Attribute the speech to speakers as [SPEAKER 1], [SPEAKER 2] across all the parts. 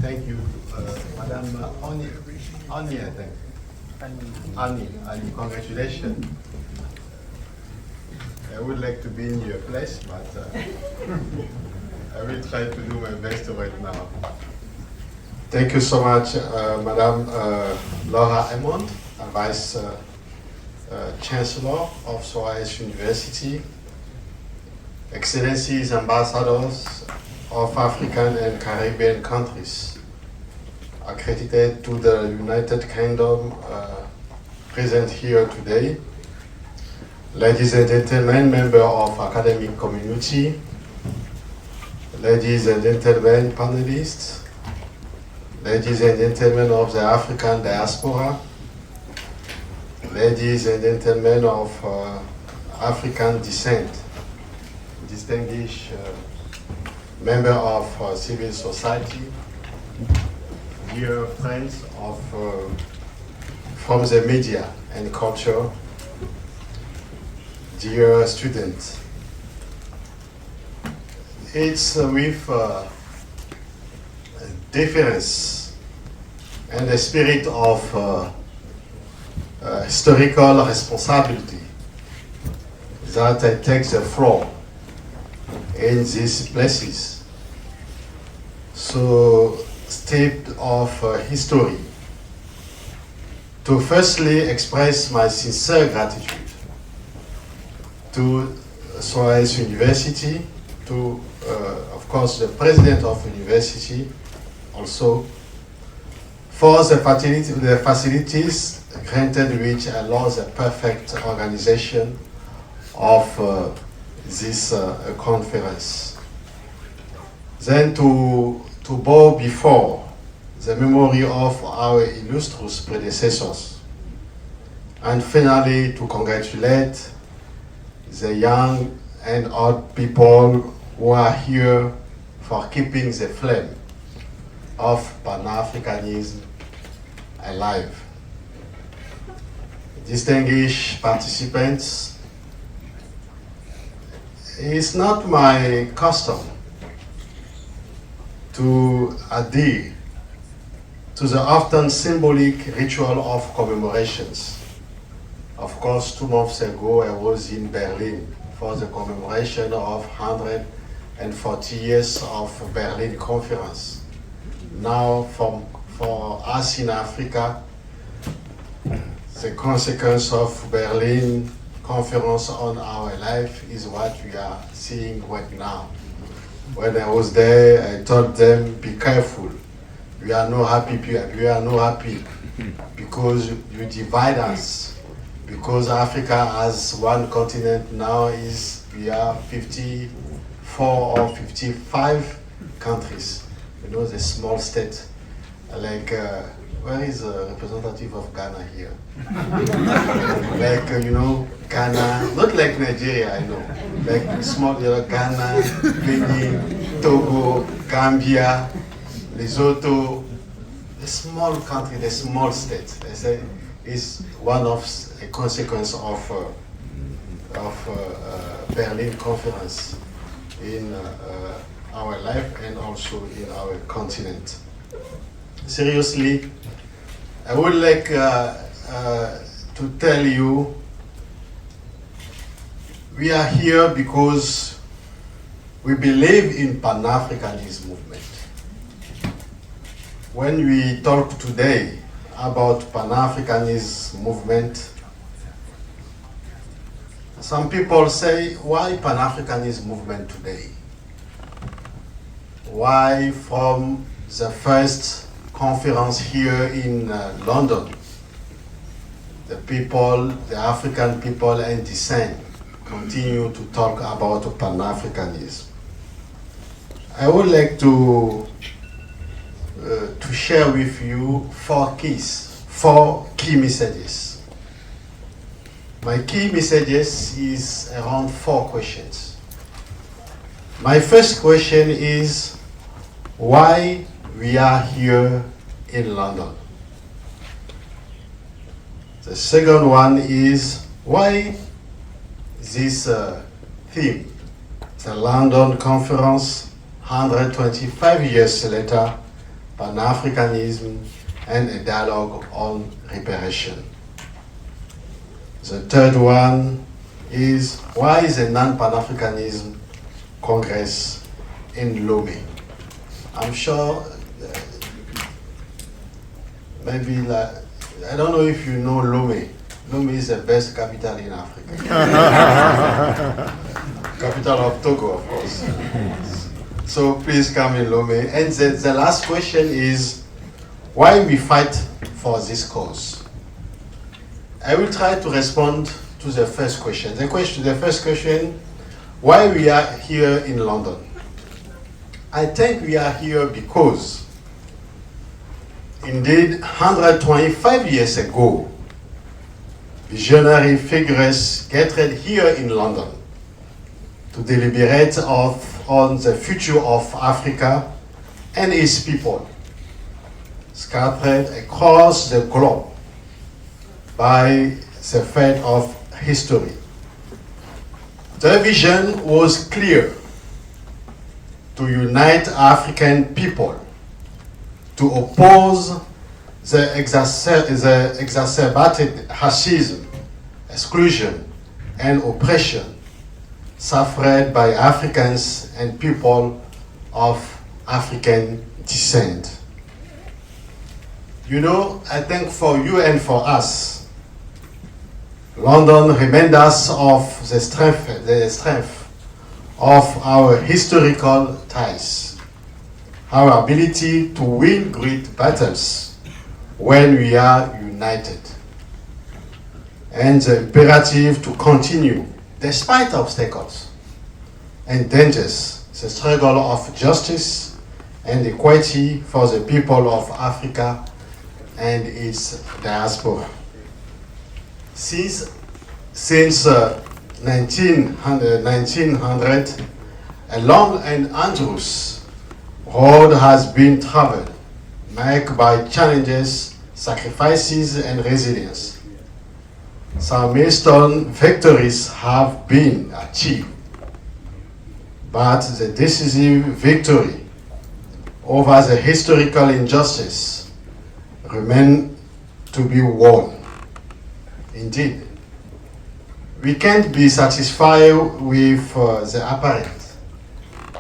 [SPEAKER 1] Thank you, Madam Ani, I think. Ani, congratulations. I would like to be in your place, but I will try to do my best right now. Thank you so much, Madam Laura Emond, Vice Chancellor of Bois University, Excellencies, Ambassadors of African and Caribbean countries, accredited to the United Kingdom, present here today, ladies and gentlemen, members of academic community, ladies and gentlemen, panelists, ladies and gentlemen of the African diaspora, ladies and gentlemen of African descent, distinguished member of civil society, dear friends of from the media and culture, dear students. It's with deference and a spirit of historical responsibility that I take the floor in these places. So, steeped of history, to firstly express my sincere gratitude to Bois University, to of course the president of the university also, for the facilities granted which allow the perfect organization of this conference. Then to bow before the memory of our illustrious predecessors, and finally to congratulate the young and old people who are here for keeping the flame of Pan-Africanism alive. Distinguished participants, it's not my custom to adhere to the often symbolic ritual of commemorations. Of course, 2 months ago I was in Berlin for the commemoration of 140 years of Berlin Conference. Now for us in Africa, the consequence of Berlin Conference on our life is what we are seeing right now. When I was there, I told them, be careful. We are not happy because you divide us. Because Africa as one continent now we are 54 or 55 countries. You know, the small state, like, where is the representative of Ghana here? Like, you know, Ghana, not like Nigeria, I know. Like small, Ghana, Benin, Togo, Gambia, Lesotho, the small country, the small state. They say is one of a consequence of Berlin Conference in our life and also in our continent. Seriously, I would like to tell you, we are here because we believe in Pan-Africanism movement. When we talk today about Pan-Africanism movement, some people say, why Pan-Africanism movement today? Why from the first conference here in London, the African people and descent continue to talk about Pan-Africanism? I would like to share with you 4 key messages. My key messages is around 4 questions. My first question is why we are here in London. The second one is why this theme, the London Conference, 125 years later, Pan-Africanism, and a dialogue on reparation. The third one is, why is a non-Pan-Africanism Congress in Lomé? I'm sure, maybe, like, I don't know if you know Lomé. Lomé is the best capital in Africa. Capital of Togo, of course. So please come in Lomé. And the last question is, why we fight for this cause? I will try to respond to the first question. The first question, why we are here in London? I think we are here because, indeed, 125 years ago, visionary figures gathered here in London to deliberate on the future of Africa and its people, scattered across the globe by the fate of history. The vision was clear: to unite African people, to oppose the exacerbated racism, exclusion, and oppression suffered by Africans and people of African descent. You know, I think for you and for us, London reminds us of the strength of our historical ties, our ability to win great battles when we are united, and the imperative to continue, despite obstacles and dangers, the struggle of justice and equality for the people of Africa and its diaspora. Since 1900, a long and arduous road has been traveled, marked by challenges, sacrifices, and resilience. Some milestone victories have been achieved, but the decisive victory over the historical injustice remains to be won. Indeed, we can't be satisfied with the apparent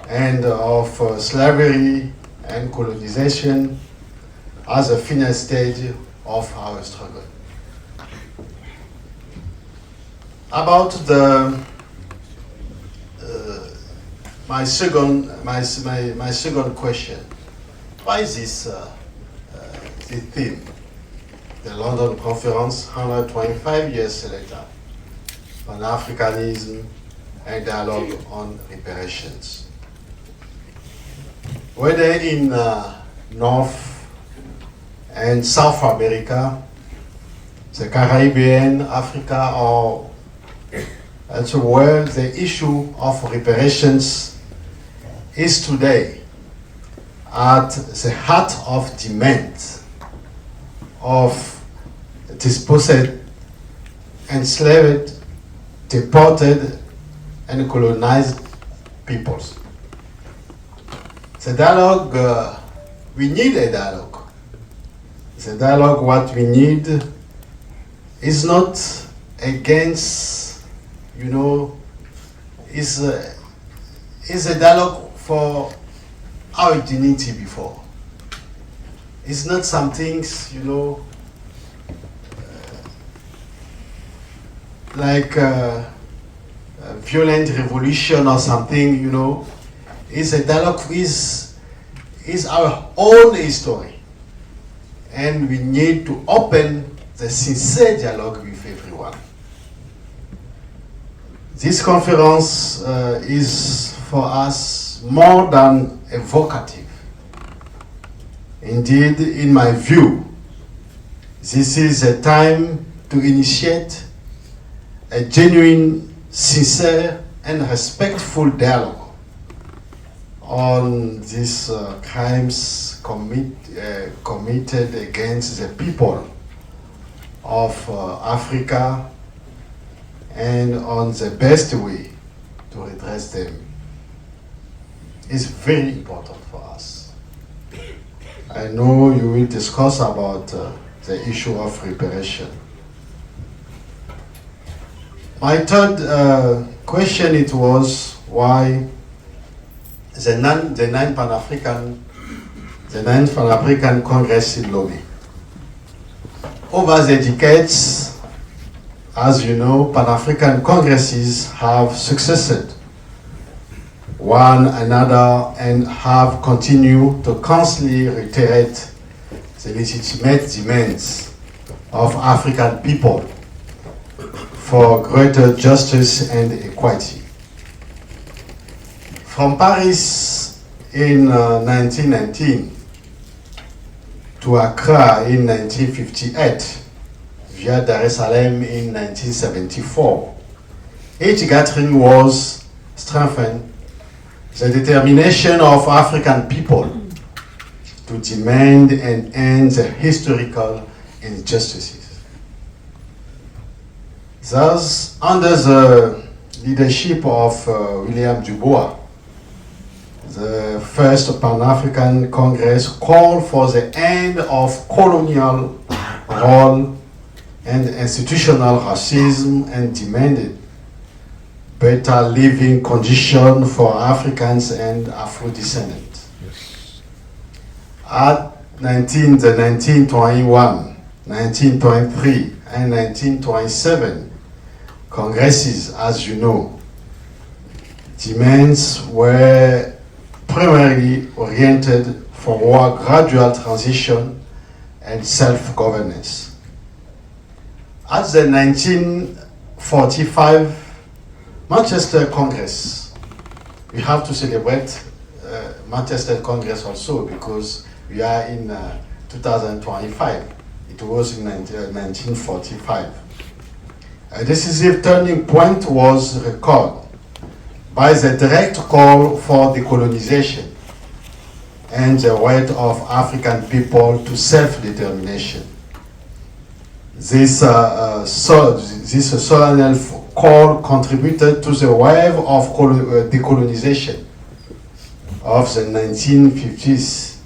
[SPEAKER 1] end of slavery and colonization as a final stage of our struggle. About my second question, why is this the theme? The London Conference, 125 years later, on Africanism and dialogue on reparations. Whether in North and South America, the Caribbean, Africa, or elsewhere, the issue of reparations is today at the heart of demand of dispossessed, enslaved, deported, and colonized peoples. The dialogue, we need a dialogue. The dialogue, what we need is not against, you know, is a dialogue for our dignity before. It's not some things, you know, like a violent revolution or something, you know. It's a dialogue is our own history. And we need to open the sincere dialogue with everyone. This conference is for us more than evocative. Indeed, in my view, this is a time to initiate a genuine, sincere, and respectful dialogue on these crimes committed against the people of Africa, and on the best way to redress them. Is very important for us. I know you will discuss about the issue of reparation. My third question it was why the ninth Pan-African Congress in lobby. Over the decades, as you know, Pan-African Congresses have succeeded one another and have continued to constantly reiterate the legitimate demands of African people for greater justice and equality. From Paris in 1919 to Accra in 1958, via Dar es Salaam in 1974, each gathering was strengthened the determination of African people to demand and end the historical injustices. Thus, under the leadership of William Du Bois, the first Pan-African Congress called for the end of colonial rule and institutional racism and demanded better living conditions for Africans and Afro-descendants. Yes. At the 1921, 1923, and 1927 Congresses, as you know, demands were primarily oriented for more gradual transition and self-governance. At the 1945 Manchester Congress, we have to celebrate Manchester Congress also because we are in 2025. It was in 1945. A decisive turning point was recorded by the direct call for decolonization and the right of African people to self-determination. This solemn call contributed to the wave of decolonization of the 1950s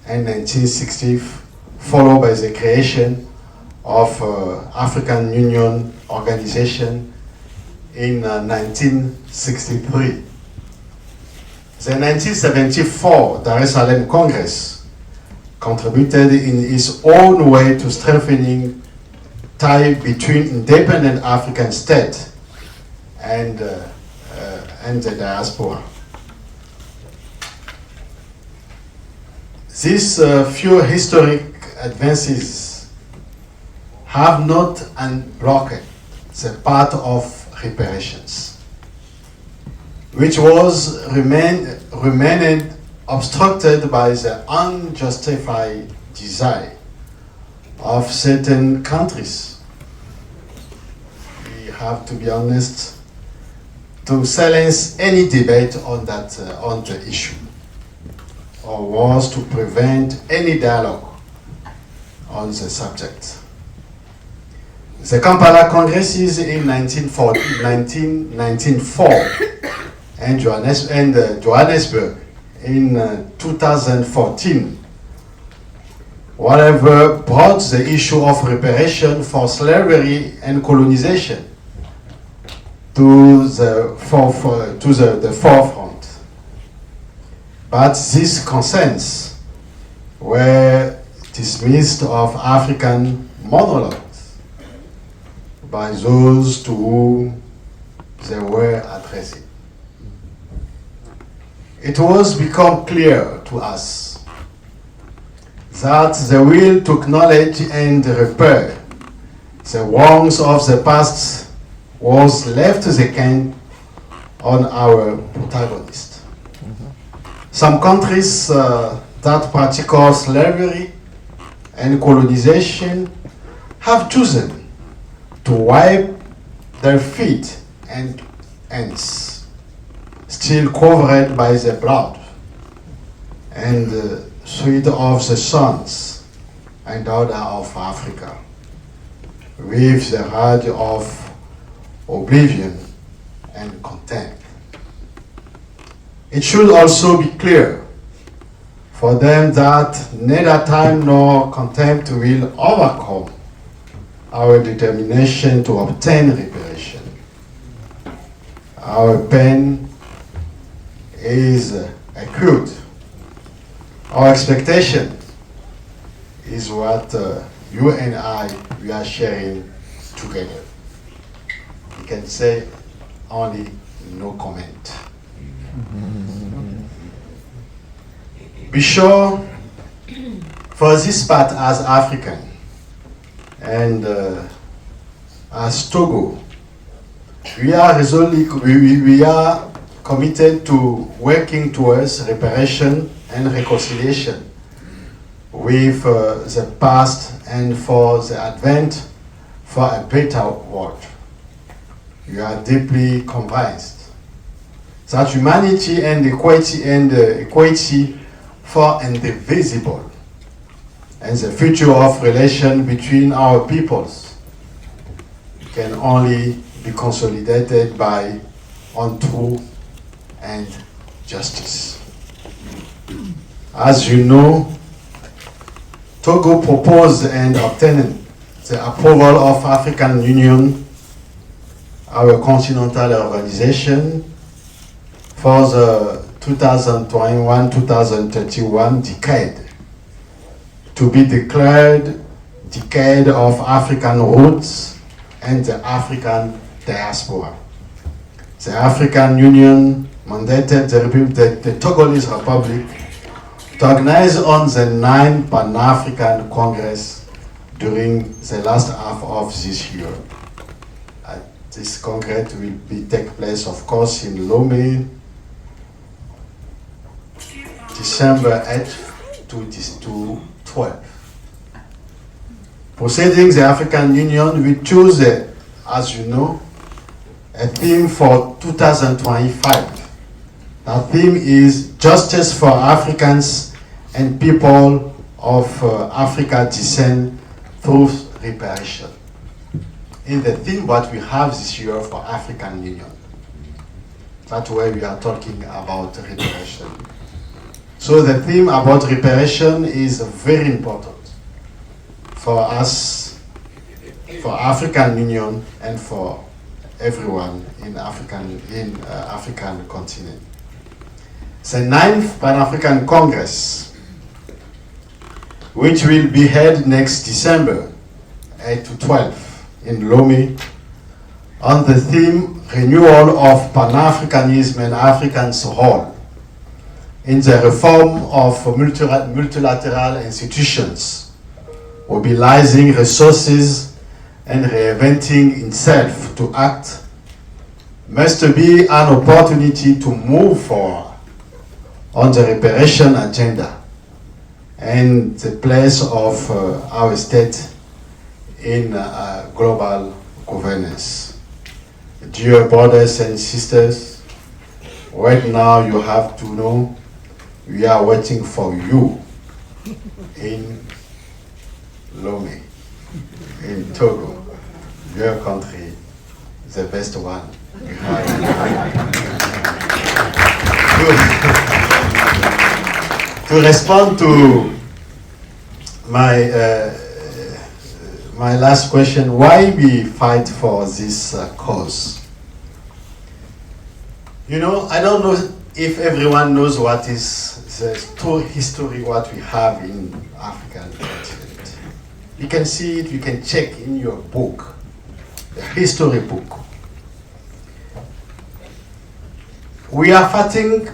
[SPEAKER 1] and 1960s, followed by the creation of African Union Organization in 1963. The 1974 Dar es Salaam Congress contributed in its own way to strengthening ties between independent African states and the diaspora. These few historic advances have not unblocked the path of reparations, which was remained obstructed by the unjustified desire of certain countries. We have to be honest to silence any debate on that on the issue, or was to prevent any dialogue on the subject. The Kampala Congresses in 1994 and Johannesburg in 2014, whatever brought the issue of reparation for slavery and colonization to the forefront. But these concerns were dismissed of African monologues by those to whom they were addressing. It was become clear to us that the will to acknowledge and repair the wrongs of the past was left vacant on our protagonists. Some countries that practice slavery and colonization have chosen to wipe their feet and hands, still covered by the blood and sweat of the sons and daughters of Africa, with the rod of oblivion and contempt. It should also be clear For them that neither time nor contempt will overcome our determination to obtain reparation. Our pain is acute. Our expectation is what you and I, we are sharing together. You can say only no comment. Be sure for this part as African and as Togo, we are committed to working towards reparation and reconciliation with the past and for the advent for a better world. We are deeply convinced that humanity and equity for indivisible and the future of relation between our peoples can only be consolidated by on truth and justice. As you know, Togo proposed and obtained the approval of African Union, our continental organization, for the 2021-2031 decade to be declared Decade of African Roots and the African Diaspora. The African Union mandated the Togolese Republic to organize on the 9th Pan-African Congress during the last half of this year. This Congress will take place, of course, in Lomé, December 8th to 12th. Proceeding the African Union, we choose, as you know, a theme for 2025. That theme is Justice for Africans and People of Africa Descent through Reparation. In the theme what we have this year for African Union. That's why we are talking about reparation. So the theme about reparation is very important for us, for African Union, and for everyone in African continent. The 9th Pan-African Congress, which will be held next December 8 to 12 in Lomé, on the theme Renewal of Pan-Africanism and Africans' Role in the reform of multilateral institutions, mobilizing resources and reinventing itself to act, must be an opportunity to move forward on the reparation agenda and the place of our state in global governance. Dear brothers and sisters, right now you have to know we are waiting for you in Lomé, in Togo, your country, the best one we have. To respond to my my last question, why we fight for this cause? You know, I don't know if everyone knows what is the history what we have in African continent. You can see it, you can check in your book, the history book. We are fighting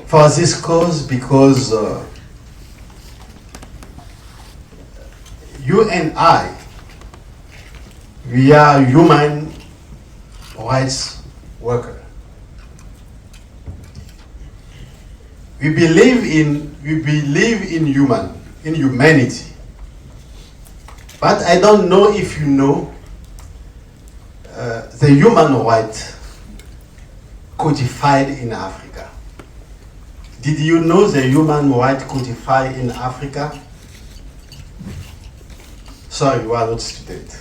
[SPEAKER 1] for this cause because you and I, we are human rights workers. We believe in humanity. But I don't know if you know the human right codified in Africa. Did you know the human right codified in Africa? Sorry, you are not student.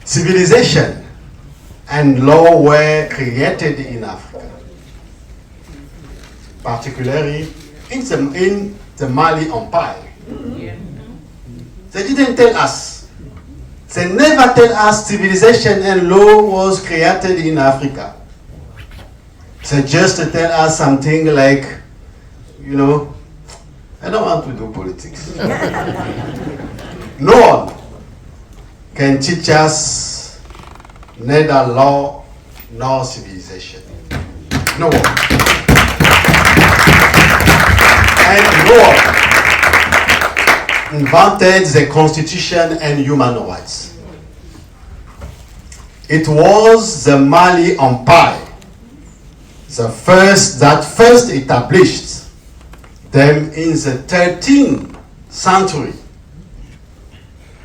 [SPEAKER 1] Civilization and law were created in Africa. particularly in the Mali Empire. They didn't tell us. They never tell us civilization and law was created in Africa. They just tell us something like, you know, I don't want to do politics. No one can teach us neither law nor civilization. No one. And no one invented the Constitution and human rights. It was the Mali Empire that first established them in the 13th century,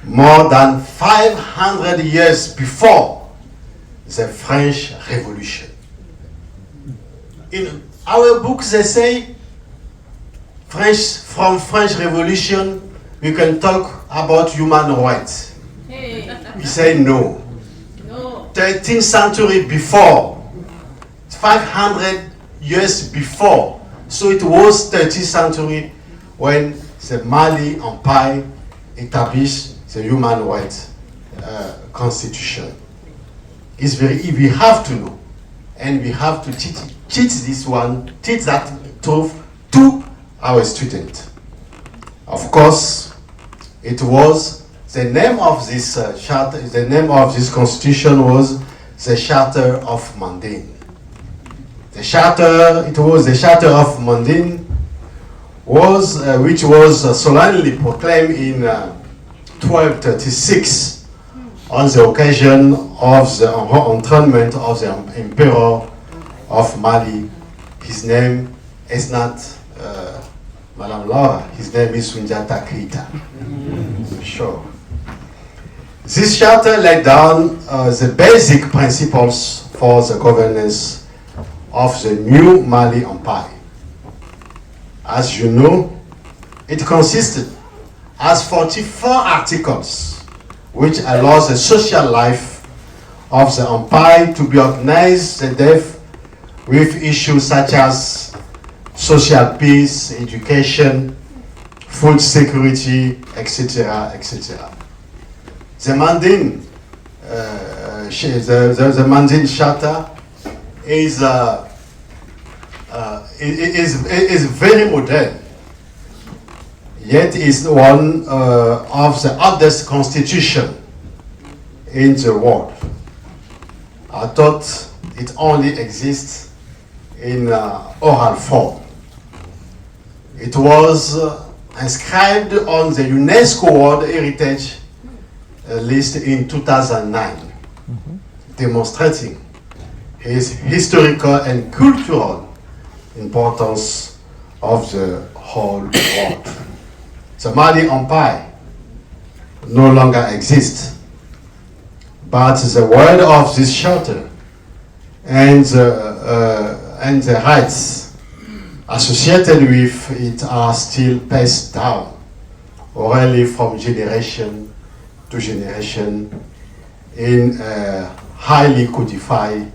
[SPEAKER 1] more than 500 years before the French Revolution. In our books they say, from French Revolution, we can talk about human rights. We say no. 13th century before, 500 years before. So it was 13th century when the Mali Empire established the human rights constitution. It's we have to know, and we have to teach that truth to our students. Of course, it was the name of this charter. The name of this constitution was the Charter of Mandin. The charter, it was the Charter of Mandin, which was solemnly proclaimed in 1236 on the occasion of the enthronement of the Emperor of Mali. His name is not Madame Laura, his name is Sundiata Keita. Sure. This charter laid down the basic principles for the governance of the new Mali Empire. As you know, it consisted as 44 articles, which allows the social life of the empire to be organized in depth with issues such as social peace, education, food security, etc., etc. The Mandin, the Mandin Charter is very modern, yet is one of the oldest constitution in the world. I thought it only exists in oral form. It was inscribed on the UNESCO World Heritage list in 2009, demonstrating its historical and cultural importance of the whole world. The Mali Empire no longer exists, but the word of this charter and the rights associated with it are still passed down orally from generation to generation in a highly codified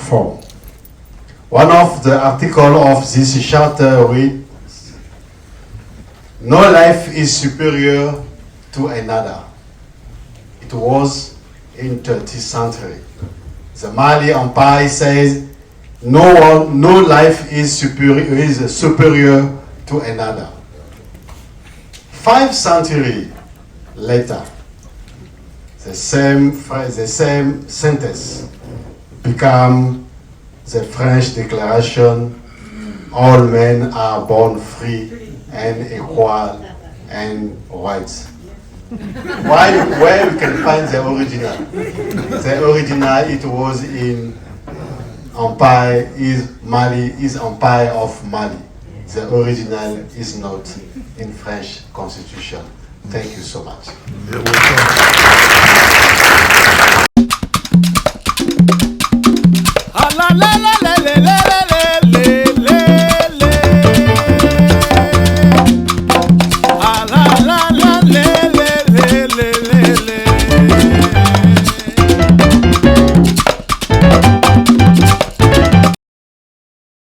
[SPEAKER 1] form. One of the articles of this charter reads, "No life is superior to another." It was in 13th century. The Mali Empire says, no life is superior to another. 5 centuries later, the same sentence became the French Declaration, all men are born free and equal and rights. Where we can find the original? The original, it was in Empire, is Empire of Mali. The original is not in French Constitution. Thank you so much.
[SPEAKER 2] La la la la la la la.